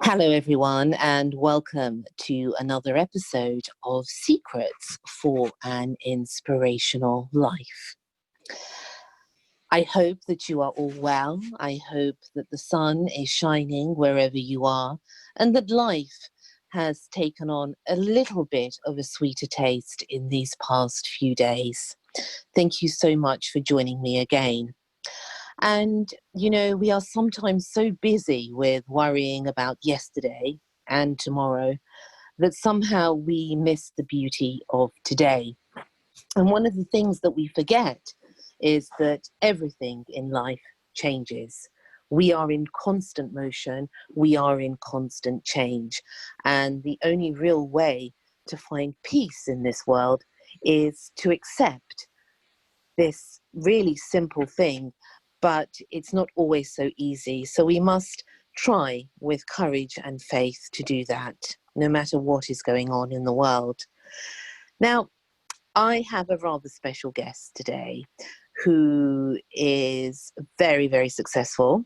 Hello, everyone, and welcome to another episode of Secrets for an Inspirational Life. I hope that you are all well. I hope that the sun is shining wherever you are and that life has taken on a little bit of a sweeter taste in these past few days. Thank you so much for joining me again. And, we are sometimes so busy with worrying about yesterday and tomorrow that somehow we miss the beauty of today. And one of the things that we forget is that everything in life changes. We are in constant motion. We are in constant change. And the only real way to find peace in this world is to accept this really simple thing, but it's not always so easy. So we must try with courage and faith to do that, no matter what is going on in the world. Now, I have a rather special guest today who is very, very successful.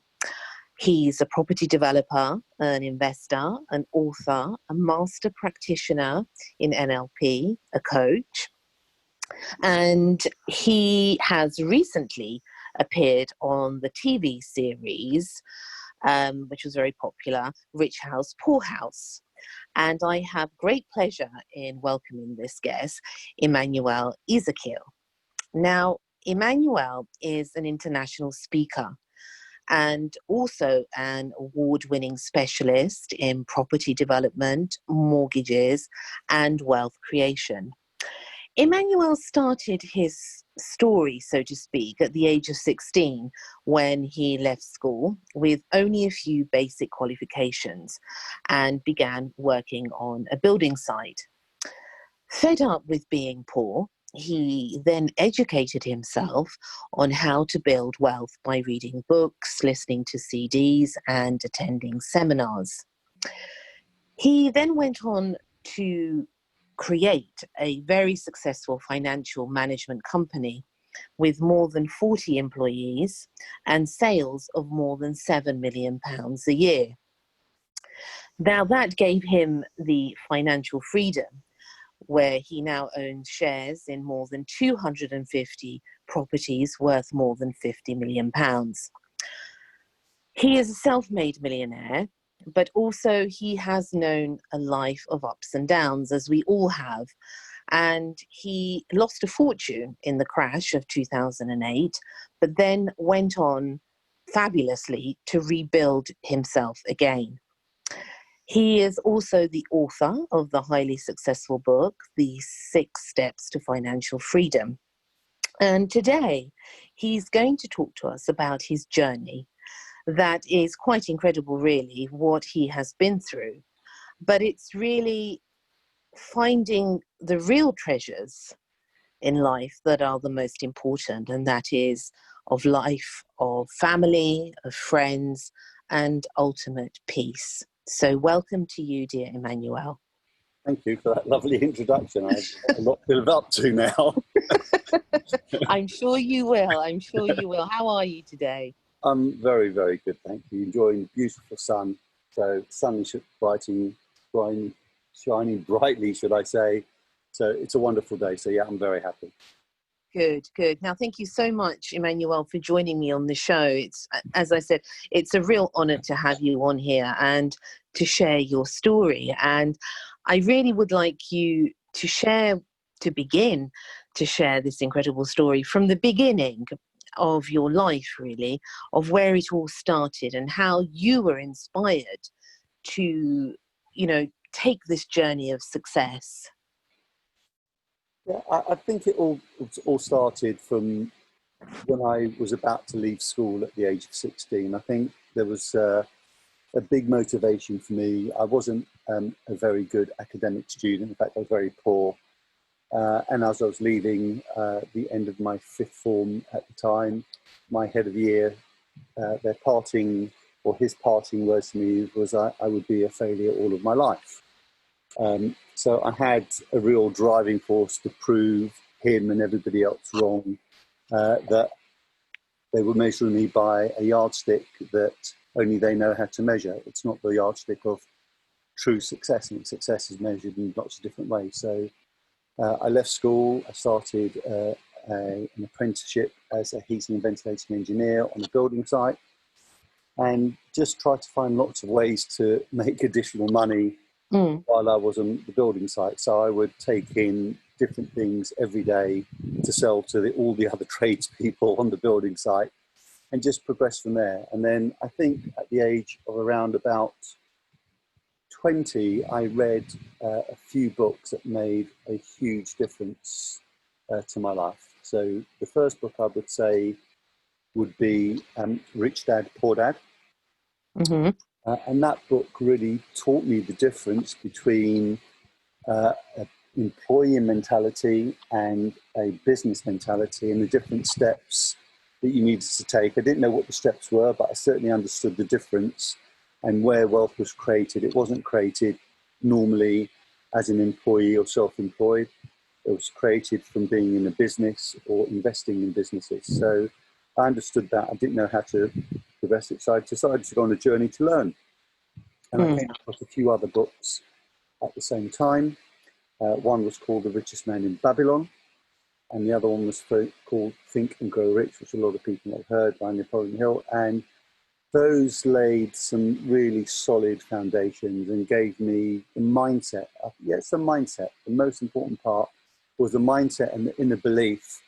He's a property developer, an investor, an author, a master practitioner in NLP, a coach. And he has recently appeared on the TV series, which was very popular, Rich House, Poor House. And I have great pleasure in welcoming this guest, Immanuel Ezekiel. Now, Emmanuel is an international speaker and also an award-winning specialist in property development, mortgages, and wealth creation. Emmanuel started his story, so to speak, at the age of 16 when he left school with only a few basic qualifications and began working on a building site. Fed up with being poor, he then educated himself on how to build wealth by reading books, listening to CDs, and attending seminars. He then went on to create a very successful financial management company with more than 40 employees and sales of more than £7 million a year. Now, that gave him the financial freedom where he now owns shares in more than 250 properties worth more than £50 million. He is a self-made millionaire, but also he has known a life of ups and downs, as we all have. And he lost a fortune in the crash of 2008, but then went on fabulously to rebuild himself again. He is also the author of the highly successful book, The 6 Steps to Financial Freedom. And today, he's going to talk to us about his journey. That is quite incredible, really, what he has been through. But it's really finding the real treasures in life that are the most important, and that is of life, of family, of friends, and ultimate peace. So welcome to you, dear Emmanuel. Thank you for that lovely introduction. I have a lot to live up to now. I'm sure you will. I'm sure you will. How are you today? I'm very, very good, thank you. Enjoying beautiful sun. So sun is shining brightly, should I say. So it's a wonderful day. So yeah, I'm very happy. Good, good. Now, thank you so much, Emmanuel, for joining me on the show. It's, as I said, it's a real honor to have you on here and to share your story. And I really would like you to begin to share this incredible story from the beginning of your life, really, of where it all started and how you were inspired to, take this journey of success. Yeah, I think it all started from when I was about to leave school at the age of 16. I think there was a big motivation for me. I wasn't a very good academic student. In fact, I was very poor. And as I was leaving the end of my 5th form at the time, my head of year, his parting words to me was I would be a failure all of my life. So I had a real driving force to prove him and everybody else wrong, that they were measuring me by a yardstick that only they know how to measure. It's not the yardstick of true success, and success is measured in lots of different ways. So I left school. I started an apprenticeship as a heating and ventilation engineer on a building site, and just tried to find lots of ways to make additional money while I was on the building site. So I would take in different things every day to sell to all the other tradespeople on the building site, and just progress from there. And then I think at the age of around about 20, I read a few books that made a huge difference to my life. So the first book I would say would be Rich Dad, Poor Dad. And that book really taught me the difference between an employee mentality and a business mentality, and the different steps that you needed to take. I didn't know what the steps were, but I certainly understood the difference and where wealth was created. It wasn't created normally as an employee or self-employed. It was created from being in a business or investing in businesses. So I understood that. I didn't know how to progress it. So I decided to go on a journey to learn. And I came across a few other books at the same time. One was called The Richest Man in Babylon, and the other one was called Think and Grow Rich, which a lot of people have heard, by Napoleon Hill. And those laid some really solid foundations and gave me the mindset. Yes, the mindset. The most important part was the mindset and the inner belief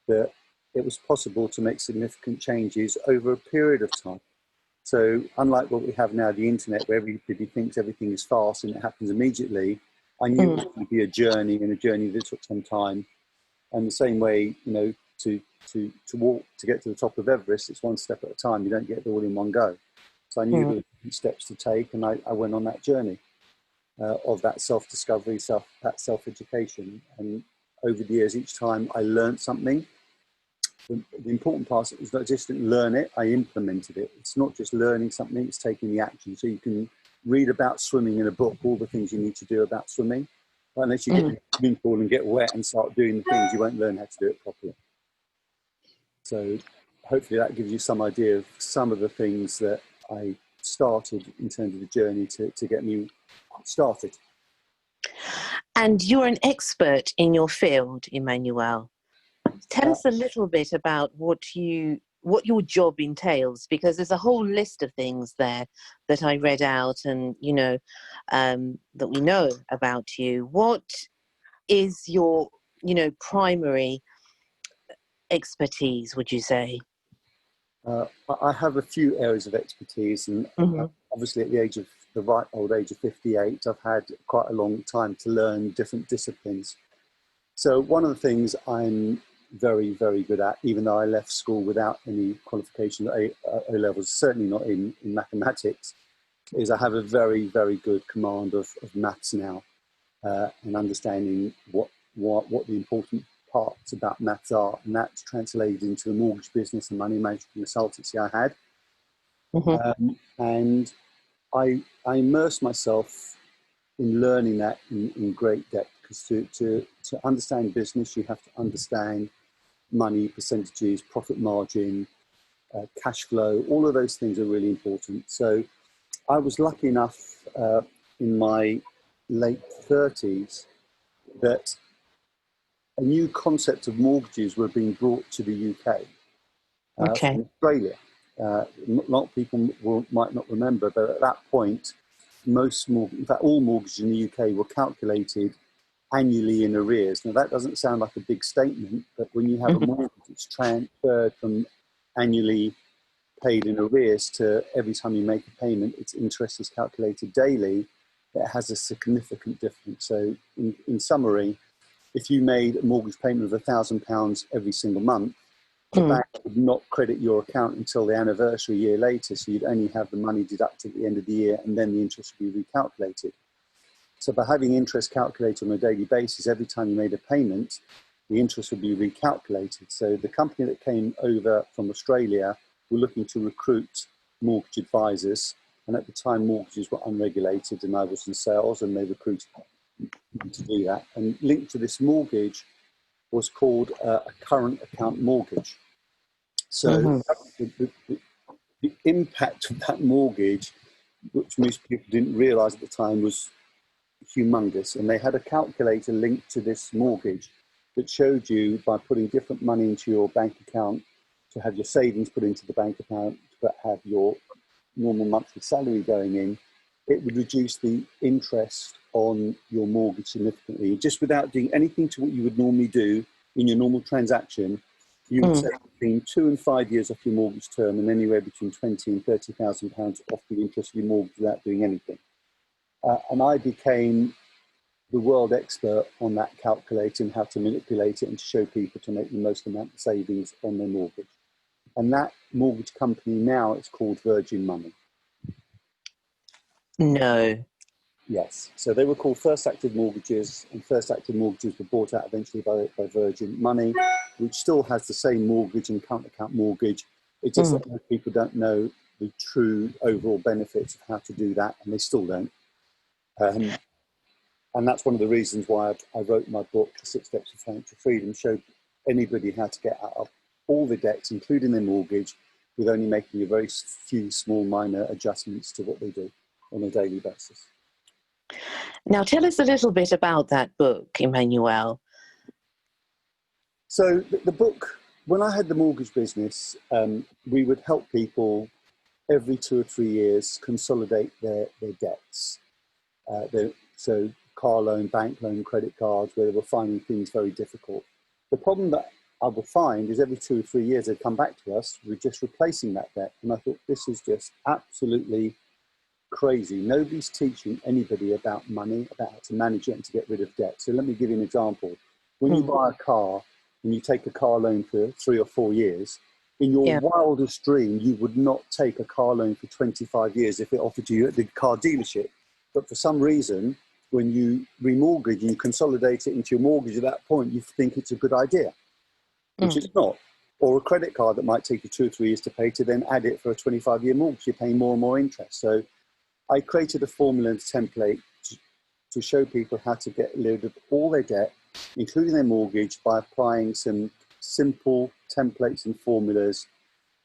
that it was possible to make significant changes over a period of time. So unlike what we have now, the internet, where everybody thinks everything is fast and it happens immediately, I knew it was going to be a journey, and a journey that took some time. And the same way, you know, to walk, to get to the top of Everest, it's one step at a time. You don't get it all in one go. So I knew there were steps to take, and I went on that journey of that self-discovery, that self-education. And over the years, each time I learned something. The important part is not just learn it, I implemented it. It's not just learning something, it's taking the action. So you can read about swimming in a book, all the things you need to do about swimming. But unless you get in the swimming pool and get wet and start doing the things, you won't learn how to do it properly. So hopefully that gives you some idea of some of the things that I started in terms of the journey to get me started. And you're an expert in your field, Emmanuel. Tell us a little bit about what your job entails, because there's a whole list of things there that I read out, and that we know about you. What is your primary expertise, would you say? I have a few areas of expertise, and obviously at the ripe old age of 58, I've had quite a long time to learn different disciplines. So one of the things I'm very, very good at, even though I left school without any qualification at O levels, certainly not in mathematics, is I have a very, very good command of maths now, and understanding what the important parts about maths are, and that's translated into the mortgage business and money management consultancy I had. And I immersed myself in learning that in great depth, because to understand business, you have to understand money, percentages, profit margin, cash flow. All of those things are really important. So I was lucky enough in my late 30s that a new concept of mortgages were being brought to the UK from Australia. A lot of people might not remember, but at that point, in fact, all mortgages in the UK were calculated annually in arrears. Now, that doesn't sound like a big statement, but when you have a mortgage, it's transferred from annually paid in arrears to every time you make a payment, its interest is calculated daily. It has a significant difference. So in summary, if you made a mortgage payment of £1,000 every single month, the bank would not credit your account until the anniversary a year later. So you'd only have the money deducted at the end of the year, and then the interest would be recalculated. So by having interest calculated on a daily basis, every time you made a payment, the interest would be recalculated. So the company that came over from Australia were looking to recruit mortgage advisors. And at the time, mortgages were unregulated, and I was in sales, and they recruited me to do that. And linked to this mortgage was called a current account mortgage. So the the impact of that mortgage, which most people didn't realise at the time, was humongous. And they had a calculator linked to this mortgage that showed you, by putting different money into your bank account, to have your savings put into the bank account, to have your normal monthly salary going in, it would reduce the interest on your mortgage significantly. Just without doing anything to what you would normally do in your normal transaction, you would save between 2 and 5 years off your mortgage term, and anywhere between £20,000 and £30,000 off the interest of your mortgage without doing anything. And I became the world expert on that calculator and how to manipulate it and to show people to make the most amount of savings on their mortgage. And that mortgage company now, it's called Virgin Money. No. Yes. So they were called First Active Mortgages, and First Active Mortgages were bought out eventually by Virgin Money, which still has the same mortgage and current account mortgage. It's just that most people don't know the true overall benefits of how to do that, and they still don't. And that's one of the reasons why I wrote my book, The 6 Steps to Financial Freedom, showed anybody how to get out of all the debts, including their mortgage, with only making a very few small minor adjustments to what they do on a daily basis. Now, tell us a little bit about that book, Emmanuel. So the book, when I had the mortgage business, we would help people every 2 or 3 years consolidate their debts. So car loan, bank loan, credit cards, where they were finding things very difficult. The problem that I would find is every 2 or 3 years they'd come back to us with just replacing that debt. And I thought, this is just absolutely crazy. Nobody's teaching anybody about money, about how to manage it and to get rid of debt. So let me give you an example. When you buy a car and you take a car loan for 3 or 4 years, in your wildest dream, you would not take a car loan for 25 years if it offered you at the car dealership. But for some reason, when you remortgage and you consolidate it into your mortgage at that point, you think it's a good idea, which it's not. Or a credit card that might take you 2 or 3 years to pay, to then add it for a 25-year mortgage, you're paying more and more interest. So I created a formula and template to show people how to get rid of all their debt, including their mortgage, by applying some simple templates and formulas,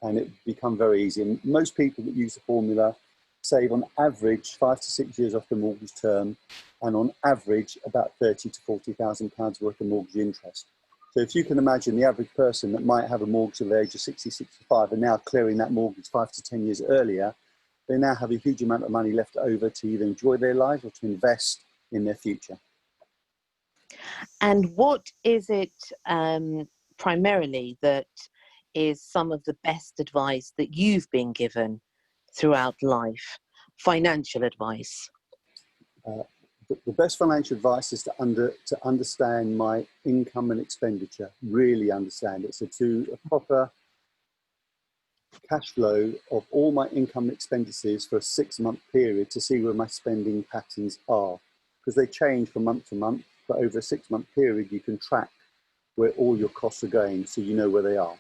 and it become very easy. And most people that use the formula save on average 5 to 6 years off the mortgage term, and on average about £30,000 to £40,000 worth of mortgage interest. So if you can imagine the average person that might have a mortgage at the age of 60, 65 and now clearing that mortgage 5 to 10 years earlier, they now have a huge amount of money left over to either enjoy their lives or to invest in their future. And what is it primarily that is some of the best advice that you've been given throughout life? Financial advice. The best financial advice is to understand my income and expenditure, really understand it. So to a proper cash flow of all my income and expenses for a 6-month period to see where my spending patterns are, because they change from month to month, but over a 6-month period you can track where all your costs are going, so you know where they are.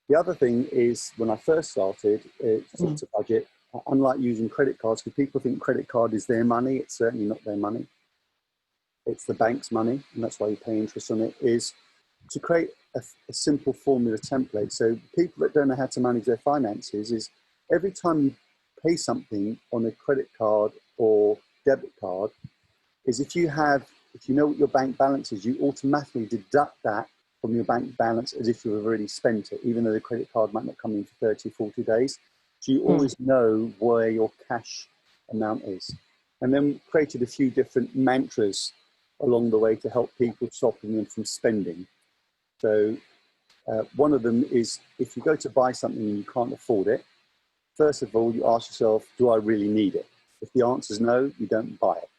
The other thing is, when I first started, it's a budget. Unlike using credit cards, because people think credit card is their money, it's certainly not their money. It's the bank's money, and that's why you pay interest on it, is to create a simple formula template. So people that don't know how to manage their finances, is every time you pay something on a credit card or debit card, is if you know what your bank balance is, you automatically deduct that from your bank balance as if you've already spent it, even though the credit card might not come in for 30, 40 days. So you always know where your cash amount is. And then created a few different mantras along the way to help people, stopping them from spending. So one of them is, if you go to buy something and you can't afford it, first of all, you ask yourself, do I really need it? If the answer is no, you don't buy it.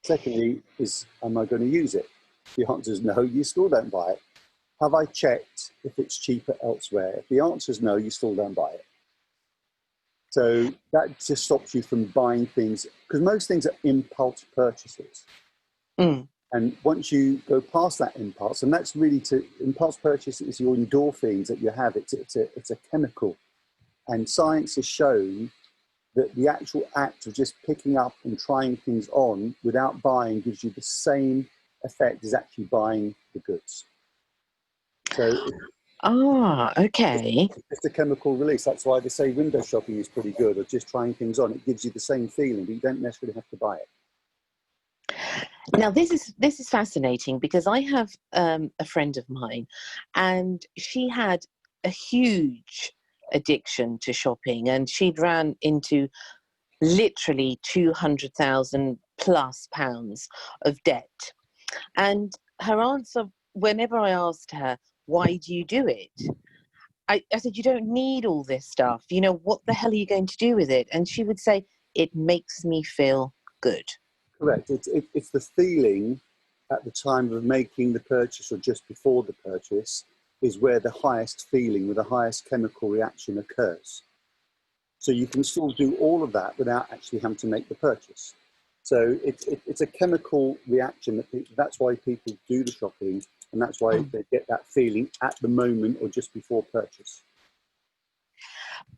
Secondly is, am I going to use it? If the answer is no, you still don't buy it. Have I checked if it's cheaper elsewhere? If the answer is no, you still don't buy it. So that just stops you from buying things, because most things are impulse purchases. And once you go past that impulse, and that's really impulse purchase is your endorphins that you have. It's a chemical. And science has shown that the actual act of just picking up and trying things on without buying gives you the same effect as actually buying the goods. So Ah, okay. It's just a chemical release. That's why they say window shopping is pretty good, or just trying things on. It gives you the same feeling, but you don't necessarily have to buy it. Now, this is fascinating because I have a friend of mine, and she had a huge addiction to shopping, and she'd ran into literally 200,000 plus pounds of debt. And her answer, whenever I asked her, "Why do you do it?" I said, "You don't need all this stuff. You know, what the hell are you going to do with it?" And she would say, "It makes me feel good." Correct. It's the feeling at the time of making the purchase or just before the purchase is where the highest feeling, where the highest chemical reaction occurs. So you can still do all of that without actually having to make the purchase. So it's a chemical reaction that's why people do the shopping, and that's why they get that feeling at the moment or just before purchase.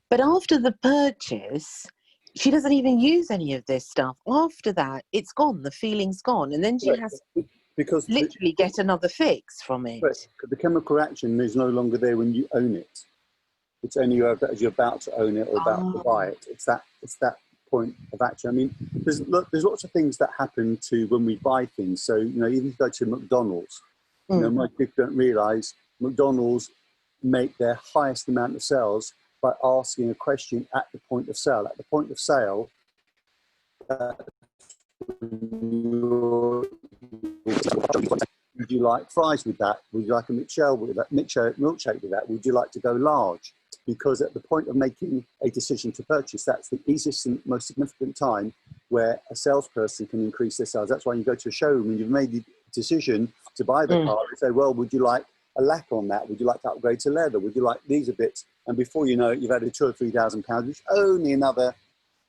But after the purchase, she doesn't even use any of this stuff. After that, it's gone. The feeling's gone. And then she has Because literally get another fix from it. the chemical reaction is no longer there when you own it. It's only as you're about to own it or about to buy it. It's that point of action. I mean, there's lots of things that happen to when we buy things. So, you know, even if you go to McDonald's, you know, most people don't realise McDonald's make their highest amount of sales by asking a question at the point of sale. At the point of sale, would you like fries with that? Would you like a milkshake with that? Milkshake with that? Would you like to go large? Because at the point of making a decision to purchase, that's the easiest and most significant time where a salesperson can increase their sales. That's why you go to a showroom and you've made the decision to buy the car. They say, well, would you like a lack on that? Would you like to upgrade to leather? Would you like these a bit? And before you know it, you've added £2,000 or £3,000, which is only another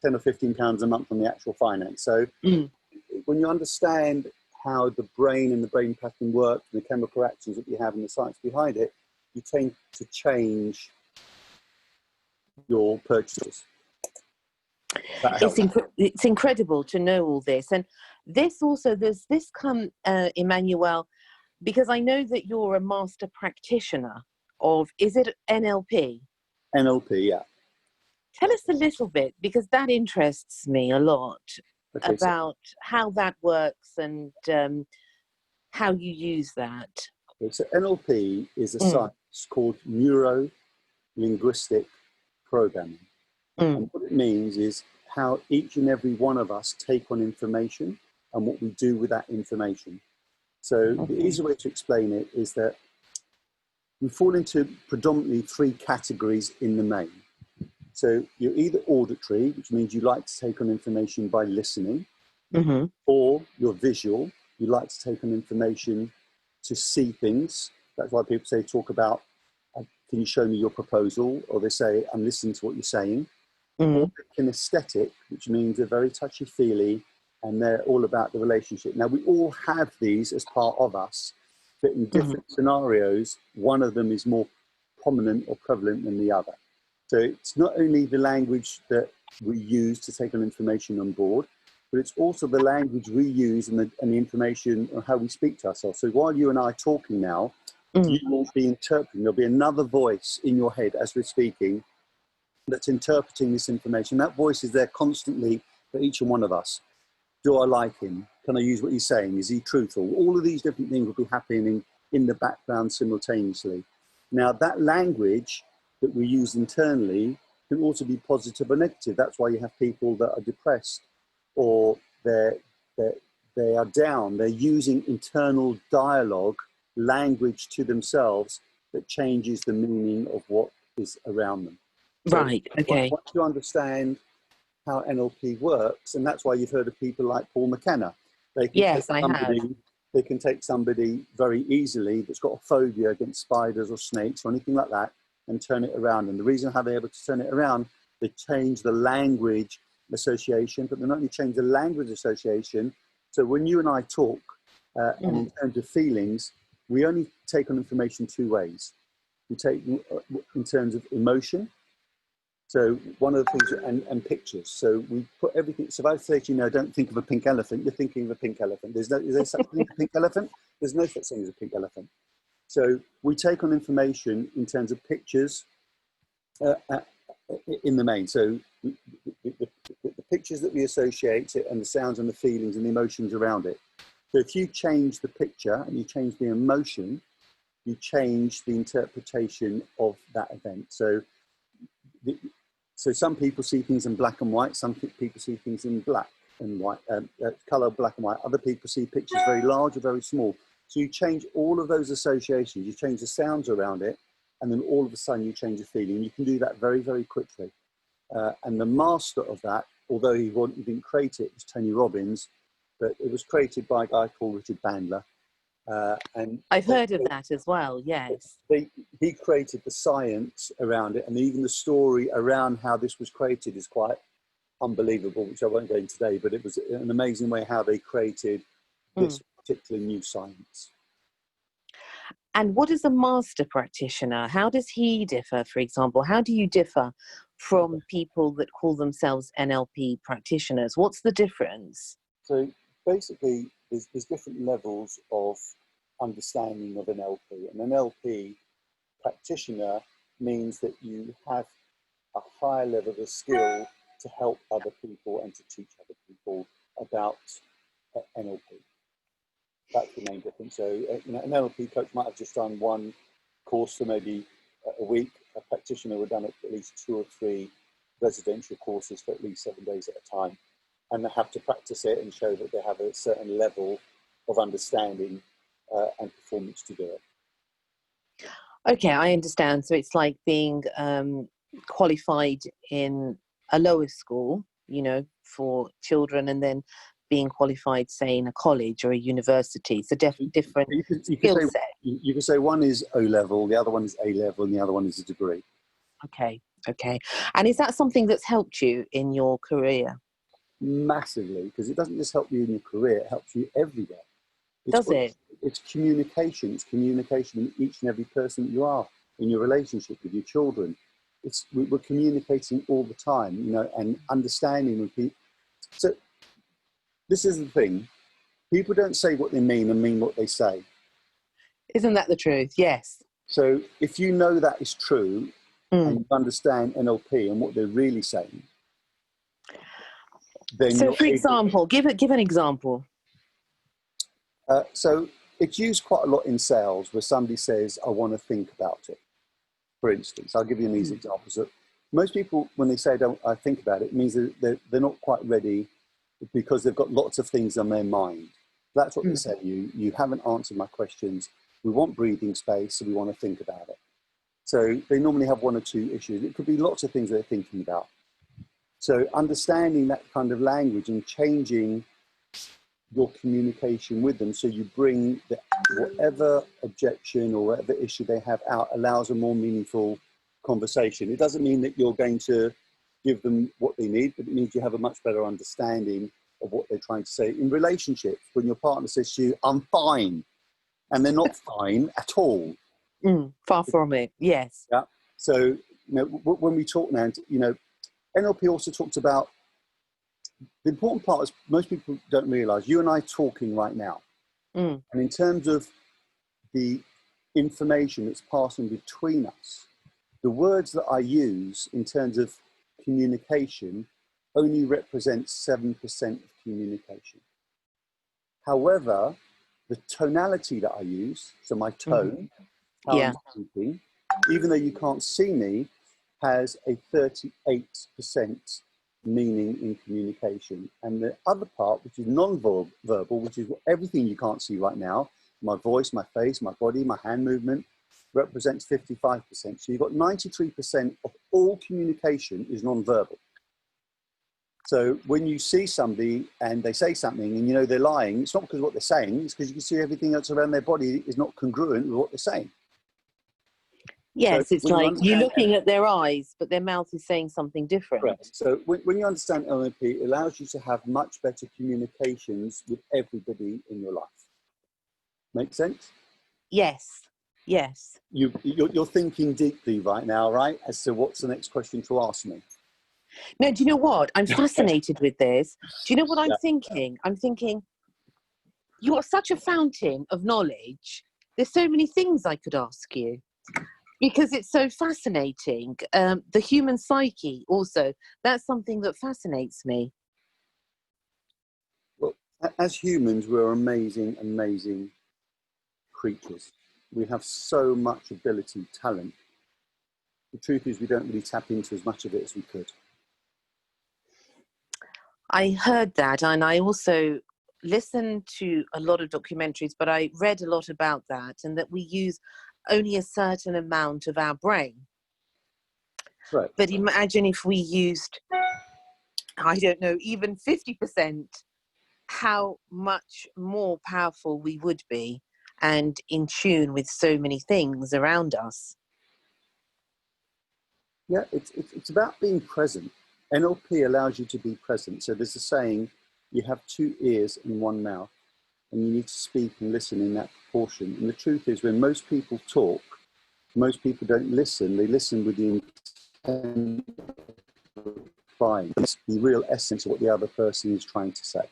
£10 or £15 a month on the actual finance. So when you understand how the brain and the brain pattern work and the chemical actions that you have and the science behind it, you tend to change your purchases. It's incredible to know all this. And this also, there's this Emmanuel, because I know that you're a master practitioner of, is it NLP? NLP, yeah. Tell us a little bit, because that interests me a lot, about how that works and how you use that. Okay, so NLP is a science called Neuro-linguistic programming. And what it means is how each and every one of us take on information and what we do with that information. So the easy way to explain it is that we fall into predominantly three categories in the main. So you're either auditory, which means you like to take on information by listening, or you're visual, you like to take on information to see things. That's why people say, talk about, can you show me your proposal? Or they say, I'm listening to what you're saying. Or kinesthetic, which means they're very touchy-feely and they're all about the relationship. Now, we all have these as part of us, but in different scenarios, one of them is more prominent or prevalent than the other. So it's not only the language that we use to take on information on board, but it's also the language we use and the information on how we speak to ourselves. So while you and I are talking now, you will be interpreting. There'll be another voice in your head as we're speaking that's interpreting this information. That voice is there constantly for each and one of us. Do I like him? Can I use what he's saying? Is he truthful? All of these different things will be happening in the background simultaneously. Now, that language that we use internally can also be positive or negative. That's why you have people that are depressed or they are down. They're using internal dialogue, language to themselves that changes the meaning of what is around them. Right, okay. Once you understand how NLP works, and that's why you've heard of people like Paul McKenna. They can take somebody very easily that's got a phobia against spiders or snakes or anything like that and turn it around. And the reason how they're able to turn it around, they change the language association, but they not only change the language association. So when you and I talk, and in terms of feelings, we only take on information two ways. We take in terms of emotion. So one of the things, and pictures. So we put everything. So if I say to you, no, don't think of a pink elephant, you're thinking of a pink elephant. Is there such thing as a pink elephant? There's no such thing as a pink elephant. So we take on information in terms of pictures in the main. So the pictures that we associate it and the sounds and the feelings and the emotions around it. So if you change the picture and you change the emotion, you change the interpretation of that event. So some people see things in black and white, some people see things in black and white, color black and white. Other people see pictures very large or very small. So you change all of those associations, you change the sounds around it, and then all of a sudden you change the feeling. You can do that very, very quickly. And the master of that, although he didn't create it, was Tony Robbins, but it was created by a guy called Richard Bandler. And I've heard of that as well, yes. He created the science around it, and even the story around how this was created is quite unbelievable, which I won't go into today, but it was an amazing way how they created this particular new science. And what is a master practitioner? How does he differ, for example? How do you differ from people that call themselves NLP practitioners? What's the difference? So basically, there's different levels of understanding of NLP. And an NLP practitioner means that you have a higher level of skill to help other people and to teach other people about NLP. That's the main difference. So an NLP coach might have just done one course for maybe a week. A practitioner would have done at least 2 or 3 residential courses for at least 7 days at a time. And they have to practice it and show that they have a certain level of understanding and performance to do it. Okay, I understand. So it's like being qualified in a lower school, for children, and then being qualified, say, in a college or a university. So different skill set. You can say one is O level, the other one is A level, and the other one is a degree. Okay. And is that something that's helped you in your career? Massively, because it doesn't just help you in your career, it helps you everywhere. Does it? It's communication. It's communication in each and every person that you are, in your relationship with your children. We're communicating all the time, and understanding with people. So this is the thing. People don't say what they mean and mean what they say. Isn't that the truth? Yes. So if you know that is true and you understand NLP and what they're really saying, then so for example, give an example. So it's used quite a lot in sales where somebody says, I want to think about it. For instance, I'll give you an easy example. So most people, when they say, I think about it, it means that they're not quite ready because they've got lots of things on their mind. That's what they say. You haven't answered my questions. We want breathing space, so we want to think about it. So they normally have 1 or 2 issues. It could be lots of things they're thinking about. So understanding that kind of language and changing your communication with them so you bring whatever objection or whatever issue they have out allows a more meaningful conversation. It doesn't mean that you're going to give them what they need, but it means you have a much better understanding of what they're trying to say. In relationships, when your partner says to you, I'm fine, and they're not fine at all. Far from it, yes. Yeah. So, when we talk now, NLP also talks about the important part is most people don't realize you and I talking right now. And in terms of the information that's passing between us, the words that I use in terms of communication only represents 7% of communication. However, the tonality that I use, so my tone, how I'm speaking, even though you can't see me, has a 38% meaning in communication. And the other part, which is non-verbal, which is everything you can't see right now, my voice, my face, my body, my hand movement, represents 55%. So you've got 93% of all communication is non-verbal. So when you see somebody and they say something and they're lying, it's not because of what they're saying, it's because you can see everything else around their body is not congruent with what they're saying. Yes, so it's like you're looking at their eyes, but their mouth is saying something different. Correct. So when you understand NLP, it allows you to have much better communications with everybody in your life. Make sense? Yes. You're thinking deeply right now, right? As to what's the next question to ask me. No, do you know what? I'm fascinated with this. Do you know what I'm thinking? I'm thinking, you are such a fountain of knowledge. There's so many things I could ask you because it's so fascinating. The human psyche also, that's something that fascinates me. Well, as humans, we're amazing, amazing creatures. We have so much ability, talent. The truth is we don't really tap into as much of it as we could. I heard that, and I also listened to a lot of documentaries, but I read a lot about that, and that we use only a certain amount of our brain. Right. But imagine if we used, I don't know, even 50%, how much more powerful we would be and in tune with so many things around us. Yeah, it's about being present. NLP allows you to be present. So there's a saying, you have 2 ears and 1 mouth, and you need to speak and listen in that proportion. And the truth is, when most people talk, most people don't listen. They listen with the intent of replying. It's the real essence of what the other person is trying to say.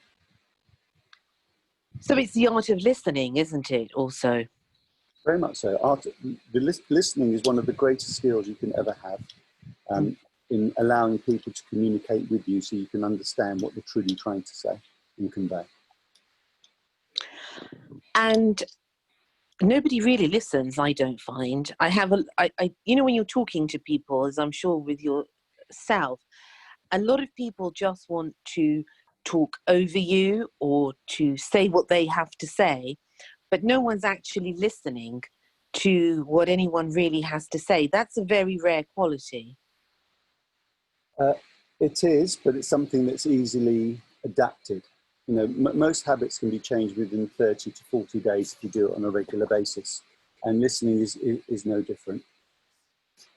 So it's the art of listening, isn't it, also? Very much so. Listening is one of the greatest skills you can ever have, in allowing people to communicate with you so you can understand what they're truly trying to say and convey. And nobody really listens, I don't find. You know, when you're talking to people, as I'm sure with yourself, a lot of people just want to talk over you or to say what they have to say, but no one's actually listening to what anyone really has to say. That's a very rare quality. It is, but it's something that's easily adapted. You know, most habits can be changed within 30 to 40 days if you do it on a regular basis. And listening is no different.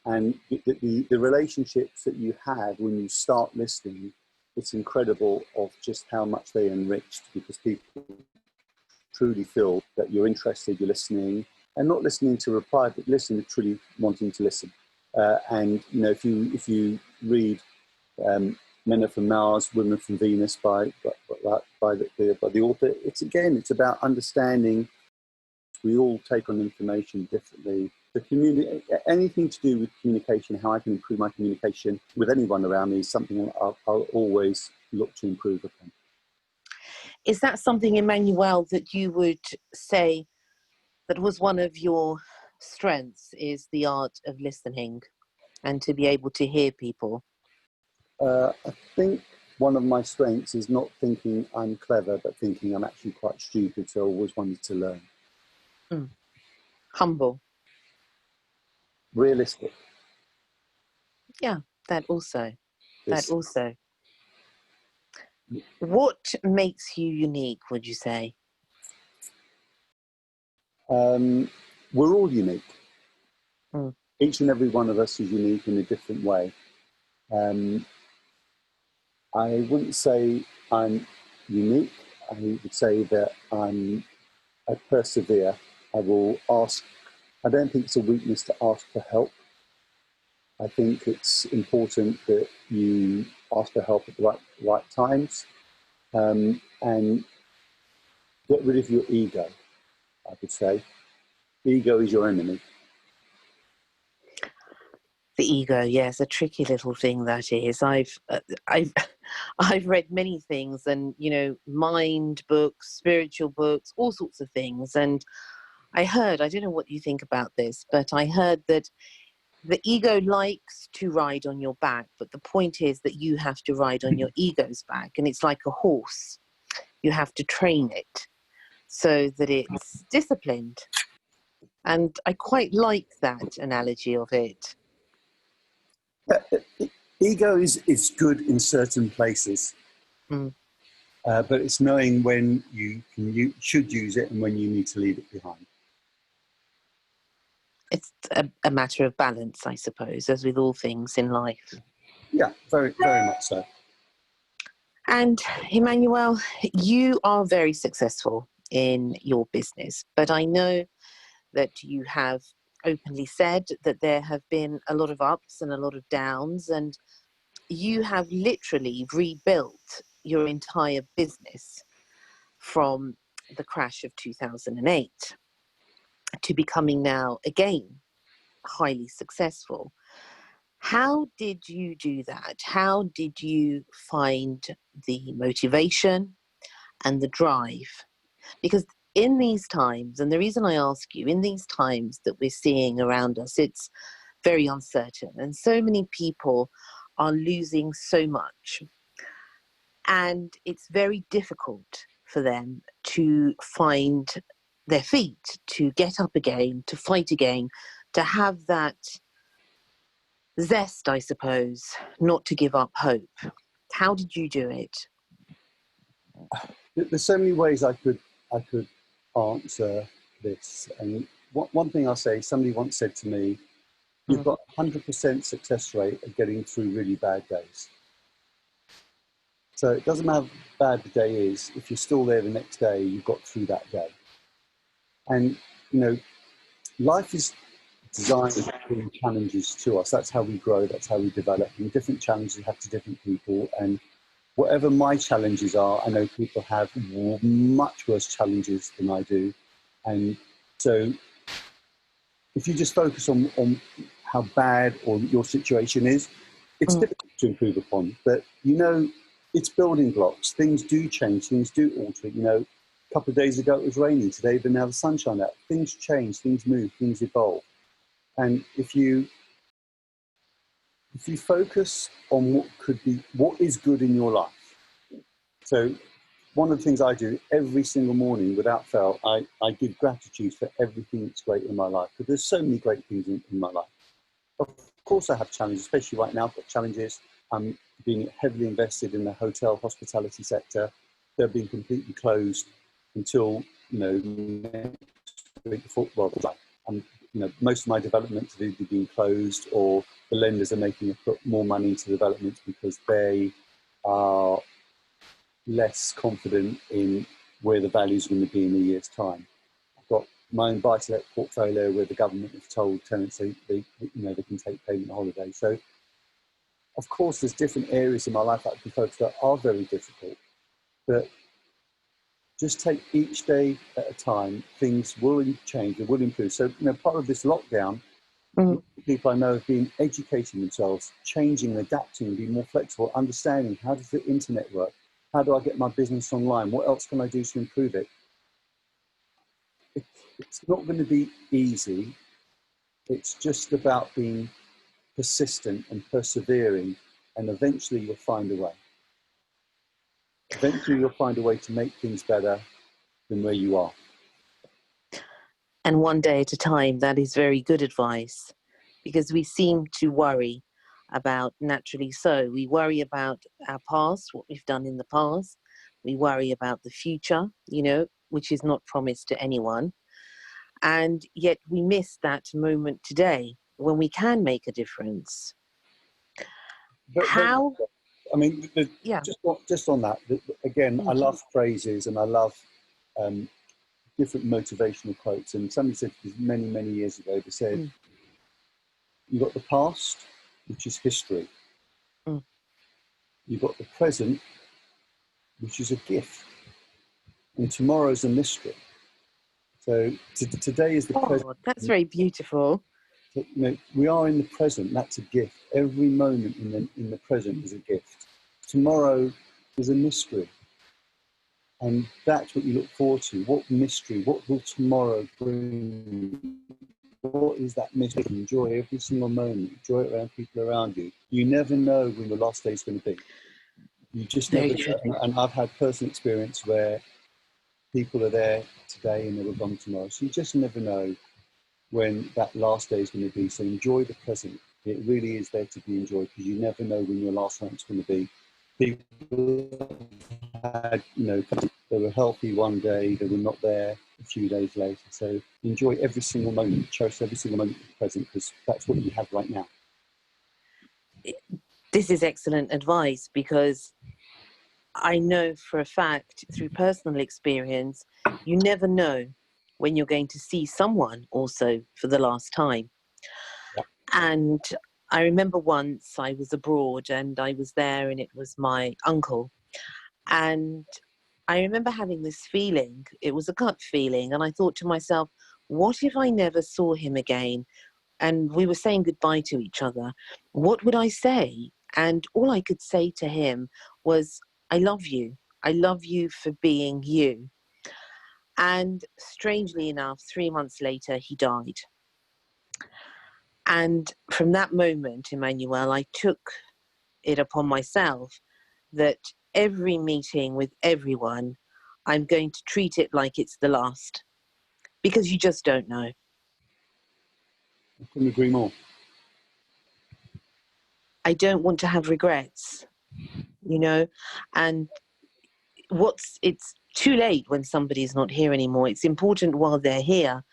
And the relationships that you have when you start listening, it's incredible of just how much they enriched, because people truly feel that you're interested, you're listening, and not listening to reply, but listening, truly wanting to listen. And you know, if you read Men Are From Mars, Women From Venus by the author, it's about understanding. We all take on information differently. Anything to do with communication, how I can improve my communication with anyone around me, is something I'll always look to improve upon. Is that something, Emmanuel, that you would say that was one of your strengths, is the art of listening and to be able to hear people? I think one of my strengths is not thinking I'm clever, but thinking I'm actually quite stupid, so I always wanted to learn. Humble. Realistic. Yeah, that also. Yes. What makes you unique, would you say? We're all unique. Mm. Each and every one of us is unique in a different way. I wouldn't say I'm unique. I would say that I persevere. I will ask. I don't think it's a weakness to ask for help. I think it's important that you ask for help at the right times, and get rid of your ego. I would say, ego is your enemy. The ego, yes, a tricky little thing that is. I've I've read many things, and you know, mind books, spiritual books, all sorts of things. And I don't know what you think about this, but I heard that the ego likes to ride on your back, but the point is that you have to ride on your ego's back, and it's like a horse. You have to train it so that it's disciplined. And I quite like that analogy of it. Ego is good in certain places, but it's knowing when you should use it and when you need to leave it behind. It's a matter of balance, I suppose, as with all things in life. Yeah, very, very much so. And Emmanuel, you are very successful in your business, but I know that you have openly said that there have been a lot of ups and a lot of downs, and you have literally rebuilt your entire business from the crash of 2008 to becoming now, again, highly successful. How did you do that? How did you find the motivation and the drive? Because in these times, and the reason I ask you, in these times that we're seeing around us, it's very uncertain, and so many people are losing so much. And it's very difficult for them to find their feet, to get up again, to fight again, to have that zest, I suppose, not to give up hope. How did you do it? There's so many ways I could answer this. And one thing I'll say, somebody once said to me, you've got 100% success rate of getting through really bad days. So it doesn't matter how bad the day is, if you're still there the next day, you've got through that day. And, you know, life is designed to bring challenges to us. That's how we grow, that's how we develop. And different challenges have to different people. And whatever my challenges are, I know people have much worse challenges than I do. And so if you just focus on how bad or your situation is, it's difficult to improve upon. But, you know, it's building blocks. Things do change, things do alter. You know, a couple of days ago it was raining, today but now the sunshine out. Things change, things move, things evolve. And if you focus on what is good in your life. So one of the things I do every single morning without fail, I give gratitude for everything that's great in my life, because there's so many great things in my life. Of course I have challenges, especially right now I've got challenges. I'm being heavily invested in the hotel hospitality sector. They're being completely closed until, you know, you know, most of my developments have either been closed or the lenders are making us put more money into developments because they are less confident in where the value is going to be in a year's time. I've got my own buy-to-let portfolio where the government has told tenants they can take payment holiday. So, of course, there's different areas in my life that I can focus that are very difficult, but just take each day at a time. Things will change, it will improve. So, you know, part of this lockdown, people I know have been educating themselves, changing, adapting, being more flexible, understanding how does the internet work? How do I get my business online? What else can I do to improve it? It's not going to be easy. It's just about being persistent and persevering, and eventually you'll find a way. Eventually you'll find a way to make things better than where you are. And one day at a time, that is very good advice, because we seem to worry about, naturally so, we worry about our past, what we've done in the past. We worry about the future, you know, which is not promised to anyone. And yet we miss that moment today when we can make a difference. How? I mean, Yeah. just on that, again, I love phrases and I love different motivational quotes. And somebody said this many, many years ago, they said, you've got the past, which is history. You've got the present, which is a gift. And tomorrow's a mystery. So today is the present. That's very beautiful. You know, we are in the present, that's a gift. Every moment in the present is a gift. Tomorrow is a mystery. And that's what you look forward to. What mystery? What will tomorrow bring? What is that mystery? Enjoy every single moment. Enjoy it around people around you. You never know when your last day is going to be. You just never know. And I've had personal experience where people are there today and they were gone tomorrow. So you just never know when that last day is going to be. So enjoy the present. It really is there to be enjoyed, because you never know when your last night's going to be. People had, you know, they were healthy one day, they were not there a few days later. So enjoy every single moment, cherish every single moment of the present, because that's what you have right now. This is excellent advice, because I know for a fact, through personal experience, you never know when you're going to see someone also for the last time. Yeah. And I remember once I was abroad and I was there, and it was my uncle. And I remember having this feeling, it was a gut feeling, and I thought to myself, what if I never saw him again and we were saying goodbye to each other? What would I say? And all I could say to him was, I love you. I love you for being you. And strangely enough, 3 months later, he died. And from that moment, Emmanuel, I took it upon myself that every meeting with everyone, I'm going to treat it like it's the last, because you just don't know. I couldn't agree more. I don't want to have regrets, you know, and it's too late when somebody's not here anymore. It's important while they're here,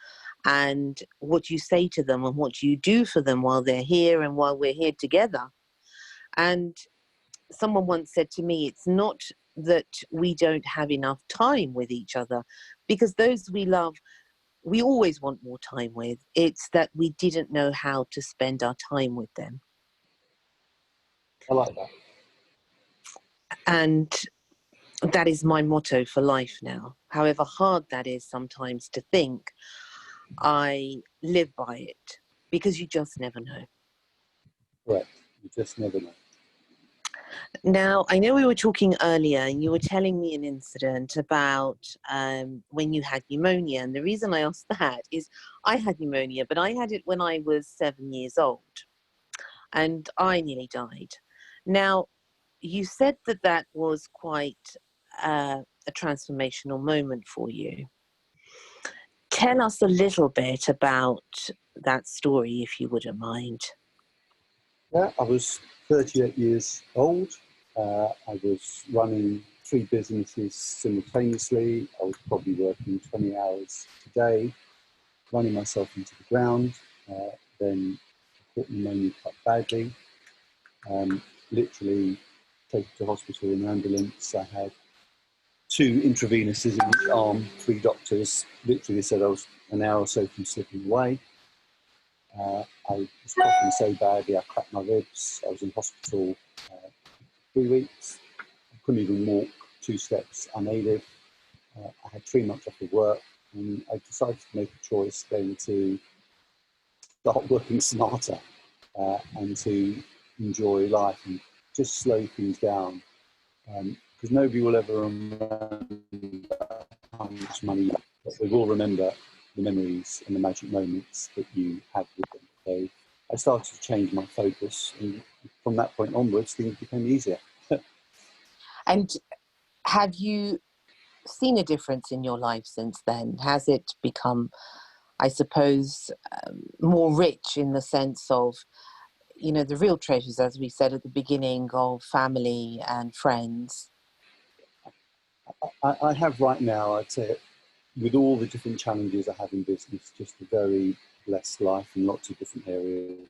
and what you say to them and what you do for them while they're here and while we're here together. And someone once said to me, it's not that we don't have enough time with each other, because those we love, we always want more time with. It's that we didn't know how to spend our time with them. I like that. And that is my motto for life now. However hard that is sometimes to think, I live by it, because you just never know. Correct. You just never know. Now, I know we were talking earlier and you were telling me an incident about when you had pneumonia. And the reason I asked that is I had pneumonia, but I had it when I was 7 years old and I nearly died. Now, you said that that was quite a transformational moment for you. Tell us a little bit about that story, if you wouldn't mind. Yeah, I was 38 years old. I was running 3 businesses simultaneously. I was probably working 20 hours a day, running myself into the ground. Then caught pneumonia quite badly. Literally taken to hospital in an ambulance. I had 2 intravenous's in each arm, 3 doctors. Literally said I was an hour or so from slipping away. I was coughing so badly, I cracked my ribs. I was in hospital 3 weeks. I couldn't even walk 2 steps unaided. I had 3 months off of work, and I decided to make a choice then to start working smarter and to enjoy life and just slow things down. Because nobody will ever remember how much money, but they will remember the memories and the magic moments that you had with them. So I started to change my focus, and from that point onwards, things became easier. And have you seen a difference in your life since then? Has it become, I suppose, more rich in the sense of, you know, the real treasures, as we said at the beginning, of family and friends? I have right now, I'd say, with all the different challenges I have in business, just a very blessed life in lots of different areas.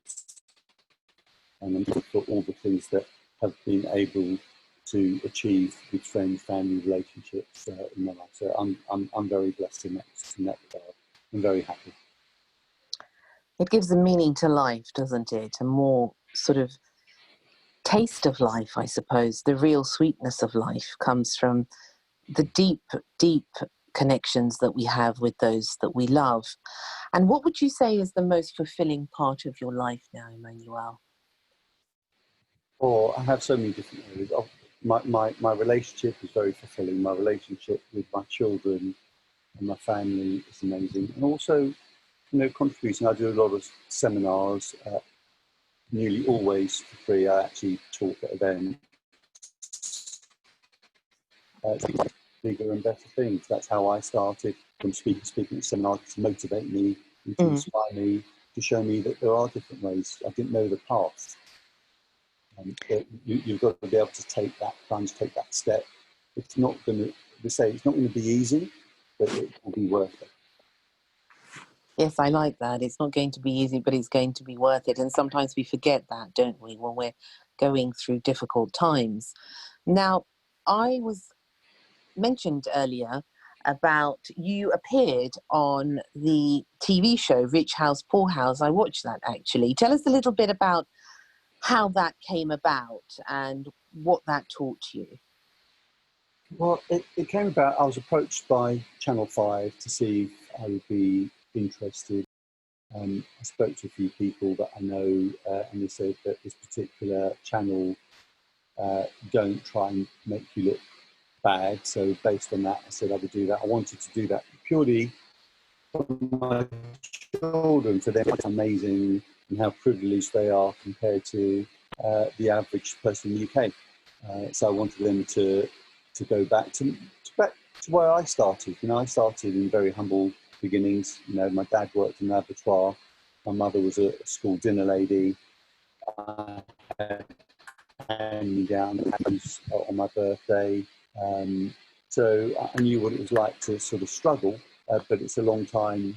And I'm grateful for all the things that have been able to achieve with friends, family, relationships in my life. So I'm very blessed in that regard. I'm very happy. It gives a meaning to life, doesn't it? A more sort of taste of life, I suppose. The real sweetness of life comes from the deep, deep connections that we have with those that we love. And what would you say is the most fulfilling part of your life now, Emmanuel? Or I have so many different areas. My relationship is very fulfilling. My relationship with my children and my family is amazing. And also, you know, contributing. I do a lot of seminars, nearly always for free. I actually talk at events. Bigger and better things. That's how I started, from speaking at seminars, to motivate me, and to inspire me, to show me that there are different ways. I didn't know the path. You've got to be able to take that plunge, take that step. It's not going to, it's not going to be easy, but it will be worth it. Yes, I like that. It's not going to be easy, but it's going to be worth it. And sometimes we forget that, don't we, when we're going through difficult times. Now, I was mentioned earlier about you appeared on the TV show Rich House, Poor House. I watched that, actually. Tell us a little bit about how that came about and what that taught you. Well, it came about, I was approached by Channel 5 to see if I would be interested. I spoke to a few people that I know, and they said that this particular channel don't try and make you look bad. So based on that, I said I would do that. I wanted to do that purely for my children, for them. It's amazing and how privileged they are compared to the average person in the UK. So I wanted them to go back to where I started. You know, I started in very humble beginnings. You know, my dad worked in an abattoir. My mother was a school dinner lady. I had hand-me-down on my birthday. So I knew what it was like to sort of struggle, but it's a long time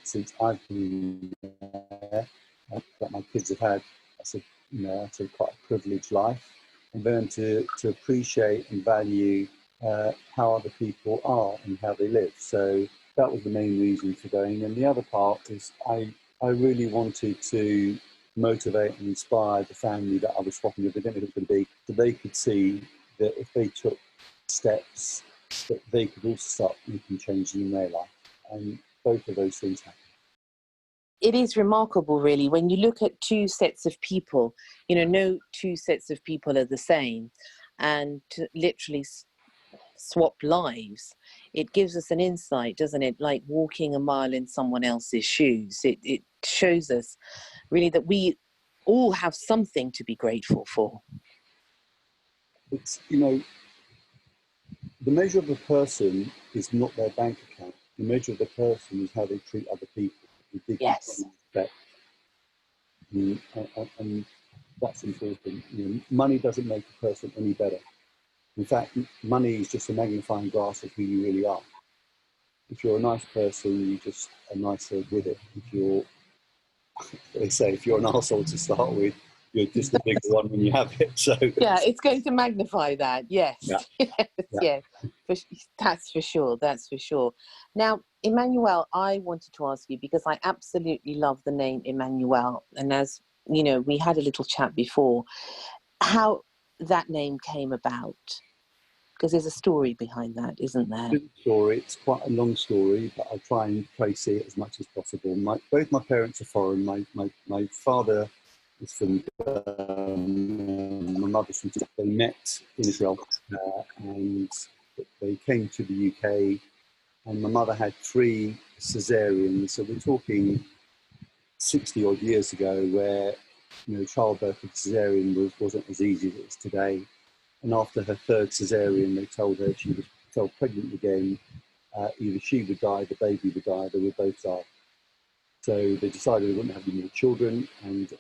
since I've been there that my kids have had. I said, you know, it's quite a privileged life, and learn to appreciate and value how other people are and how they live. So that was the main reason for going. And the other part is I really wanted to motivate and inspire the family that I was swapping with. They didn't know who it was going to be, so they could see that if they took steps, that they could also start making changes in their life. And both of those things happen. It is remarkable, really, when you look at two sets of people. You know, no two sets of people are the same, and to literally swap lives, it gives us an insight, doesn't it? Like walking a mile in someone else's shoes. It shows us really that we all have something to be grateful for. It's, you know, the measure of a person is not their bank account. The measure of the person is how they treat other people. Yes. And that's important. You know, money doesn't make a person any better. In fact, money is just a magnifying glass of who you really are. If you're a nice person, you just are nicer with it. If you're, they say, if you're an arsehole to start with, you're just a bigger one when you have it. So yeah, it's going to magnify that. Yes, yeah. yes, Yeah. yes. That's for sure. That's for sure. Now, Emmanuel, I wanted to ask you, because I absolutely love the name Emmanuel, and as you know, we had a little chat before, how that name came about. Because there's a story behind that, isn't there? Story. It's quite a long story, but I'll try and trace it as much as possible. Both my parents are foreign. My father is from my mother's from. They met in Israel, and they came to the UK. And my mother had 3 cesareans. So we're talking 60 odd years ago, where, you know, childbirth with cesarean wasn't as easy as it is today. And after her 3rd cesarean, they told her she fell pregnant again. Either she would die, the baby would die, they would both die. So they decided they wouldn't have any more children. And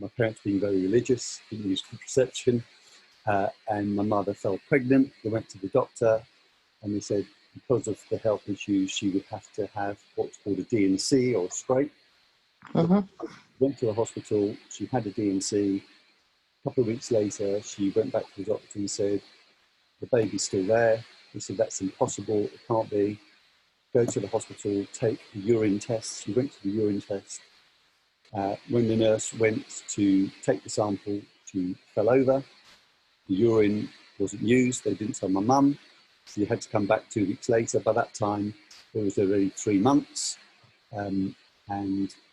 my parents, being very religious, didn't use contraception. And my mother fell pregnant. They went to the doctor, and they said because of the health issues, she would have to have what's called a D&C, or a scrape. Went to the hospital. She had a D&C. A couple of weeks later, she went back to the doctor and said, the baby's still there. He said, that's impossible, it can't be. Go to the hospital, take the urine test. She went to the urine test. When the nurse went to take the sample, she fell over. The urine wasn't used. They didn't tell my mum. She had to come back 2 weeks later. By that time, it was already 3 months. And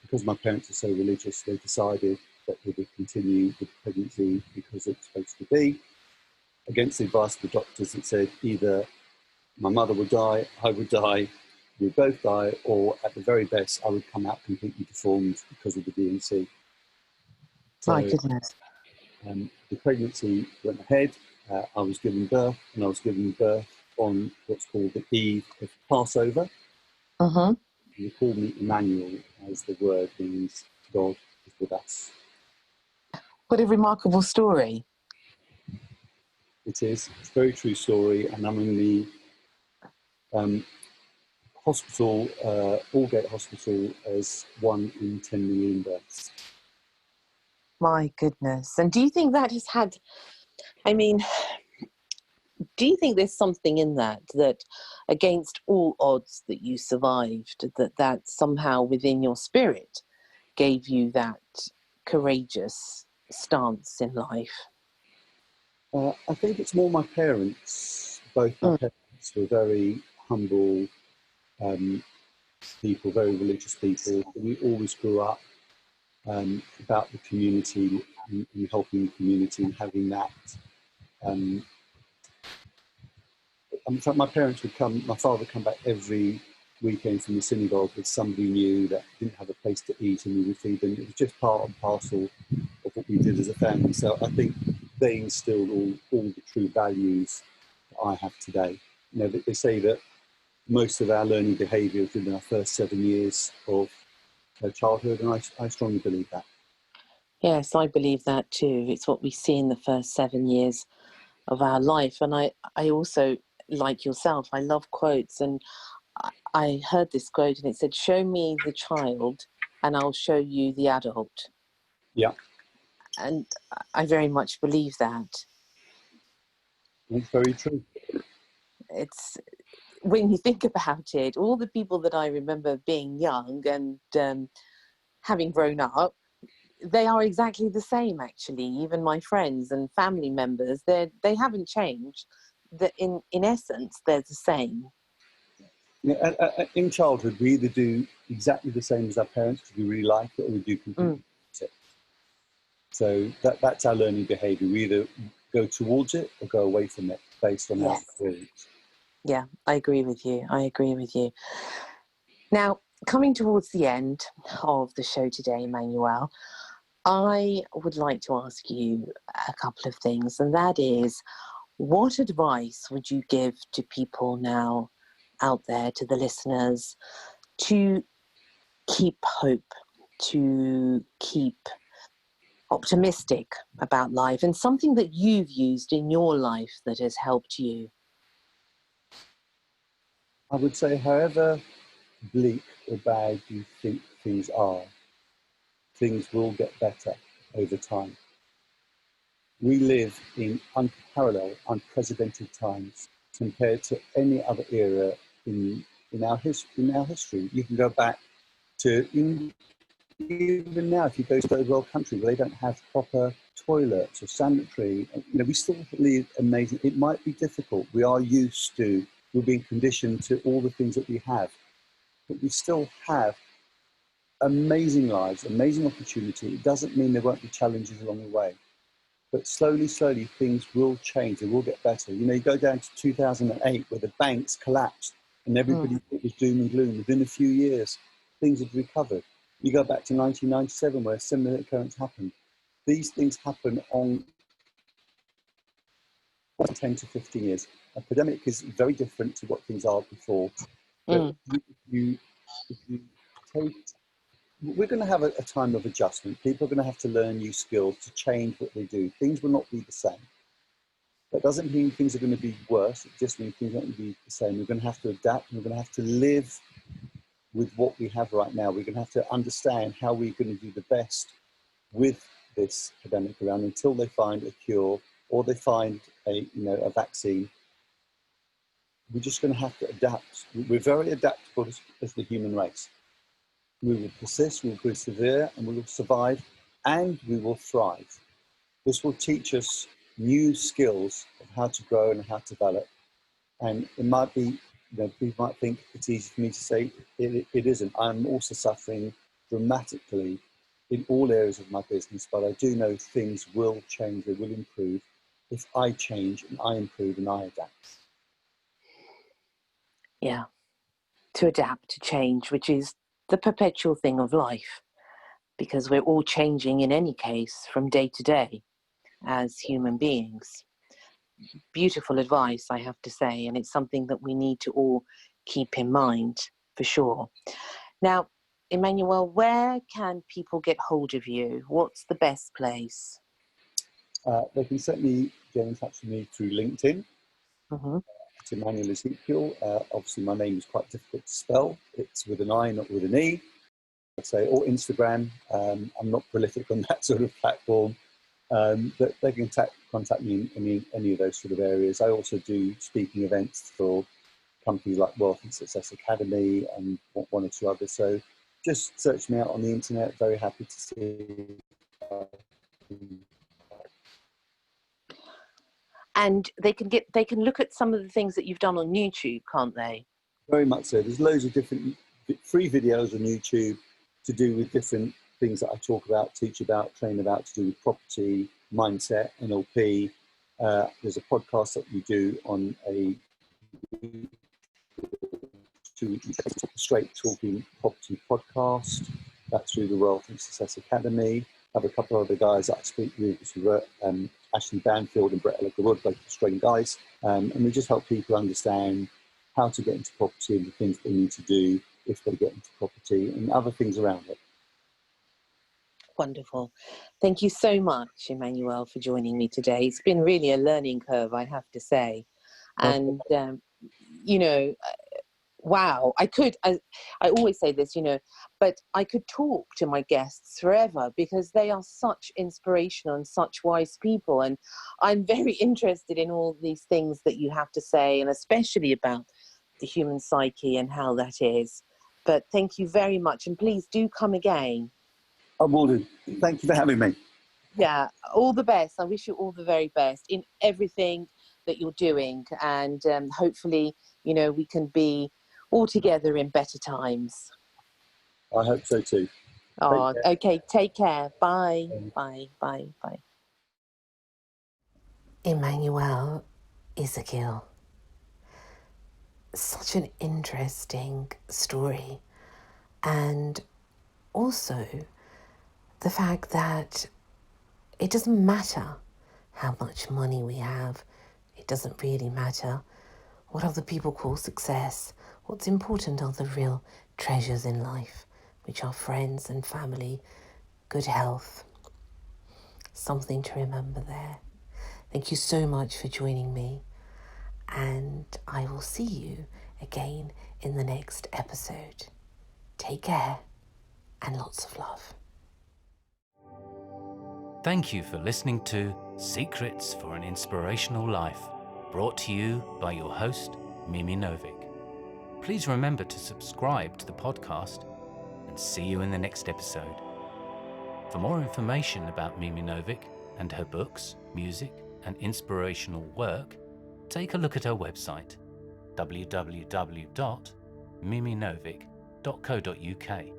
because my parents are so religious, they decided that they would continue with the pregnancy because it's supposed to be. Against the advice of the doctors, it said either my mother would die, I would die, we would both die, or at the very best, I would come out completely deformed because of the D&C. So, My goodness. the pregnancy went ahead. I was given birth, and I was given birth on what's called the Eve of Passover. They called me Emmanuel, as the word means God is with us. What a remarkable story. It is. It's a very true story, and I'm in the hospital, Allgate Hospital, as 1 in 10 million births. My goodness. And do you think that has had, I mean, do you think there's something in that, that against all odds that you survived, that somehow within your spirit gave you that courageous stance in life? I think it's more my parents. Both my parents were very humble, people, very religious people. We always grew up about the community and helping the community and having that. In fact, my parents would come, my father would come back every weekend from the synagogue with somebody new that didn't have a place to eat, and we would feed them. It was just part and parcel of what we did as a family. So I think they instilled all the true values that I have today. You know, they say that most of our learning behaviour is within our first 7 years of childhood, and I strongly believe that. Yes, I believe that too. It's what we see in the first 7 years of our life. And I also, like yourself, I love quotes. And I heard this quote and it said, "Show me the child and I'll show you the adult." Yeah. And I very much believe that. It's very true. It's, when you think about it, all the people that I remember being young and having grown up, they are exactly the same, actually. Even my friends and family members, they haven't changed. In essence, they're the same. Yeah, in childhood, we either do exactly the same as our parents because we really like it, or we do completely opposite. So that's our learning behaviour. We either go towards it or go away from it based on our experience. Yeah, I agree with you. I agree with you. Now, coming towards the end of the show today, Emmanuel, I would like to ask you a couple of things, and that is, what advice would you give to people now out there, to the listeners, to keep hope, to keep optimistic about life, and something that you've used in your life that has helped you? I would say, however bleak or bad you think things are, things will get better over time. We live in unparalleled, unprecedented times compared to any other era in our history. You can go back to even now, if you go to a third world country where they don't have proper toilets or sanitary, you know, we still live amazing. It might be difficult. We are used to, we're being conditioned to all the things that we have, but we still have amazing lives, amazing opportunity. It doesn't mean there won't be challenges along the way. But slowly, slowly, things will change. They will get better. You know, you go down to 2008 where the banks collapsed and everybody thought it was doom and gloom. Within a few years, things had recovered. You go back to 1997 where a similar occurrence happened. These things happen on 10 to 15 years. A pandemic is very different to what things are before. But if you take, we're going to have a time of adjustment. People are going to have to learn new skills to change what they do. Things will not be the same. That doesn't mean things are going to be worse. It just means things aren't going to be the same. We're going to have to adapt. We're going to have to live with what we have right now. We're going to have to understand how we're going to do the best with this pandemic around until they find a cure or they find a vaccine. We're just going to have to adapt. We're very adaptable as the human race. We will persist, we will persevere, and we will survive, and we will thrive. This will teach us new skills of how to grow and how to develop. And it might be, people might think it's easy for me to say, it isn't. I'm also suffering dramatically in all areas of my business, but I do know things will change, they will improve if I change and I improve and I adapt. Yeah, to adapt, to change, which is the perpetual thing of life, because we're all changing in any case from day to day as human beings. Beautiful advice, I have to say, and it's something that we need to all keep in mind for sure. Now, Emmanuel, where can people get hold of you? What's the best place? They can certainly get in touch with me through LinkedIn. Mm-hmm. It's Immanuel Ezekiel. Obviously, my name is quite difficult to spell. It's with an I, not with an E. I'd say, or Instagram. I'm not prolific on that sort of platform, but they can contact me in any of those sort of areas. I also do speaking events for companies like Wealth and Success Academy and one or two others. So just search me out on the internet. Very happy to see. And they can look at some of the things that you've done on YouTube, can't they? Very much so. There's loads of different free videos on YouTube to do with different things that I talk about, teach about, train about, to do with property, mindset, NLP. There's a podcast that we do on a straight talking property podcast. That's through the Wealth and Success Academy. I have a couple of other guys that I speak with who are Ashley Banfield and Brett Ellerwood, both Australian guys. And we just help people understand how to get into property and the things they need to do if they get into property and other things around it. Wonderful. Thank you so much, Emmanuel, for joining me today. It's been really a learning curve, I have to say. And, wow, I always say this, but I could talk to my guests forever because they are such inspirational and such wise people. And I'm very interested in all these things that you have to say, and especially about the human psyche and how that is. But thank you very much. And please do come again. I will do. Thank you for having me. Yeah, all the best. I wish you all the very best in everything that you're doing. And hopefully, we can be all together in better times. I hope so too. Oh, okay. Take care. Bye. Bye. Bye. Bye. Immanuel Ezekiel. Such an interesting story. And also the fact that it doesn't matter how much money we have. It doesn't really matter what other people call success. What's important are the real treasures in life, which are friends and family, good health. Something to remember there. Thank you so much for joining me, and I will see you again in the next episode. Take care and lots of love. Thank you for listening to Secrets for an Inspirational Life, brought to you by your host, Mimi Novic. Please remember to subscribe to the podcast, and see you in the next episode. For more information about Mimi Novic and her books, music, and inspirational work, take a look at her website, www.miminovic.co.uk.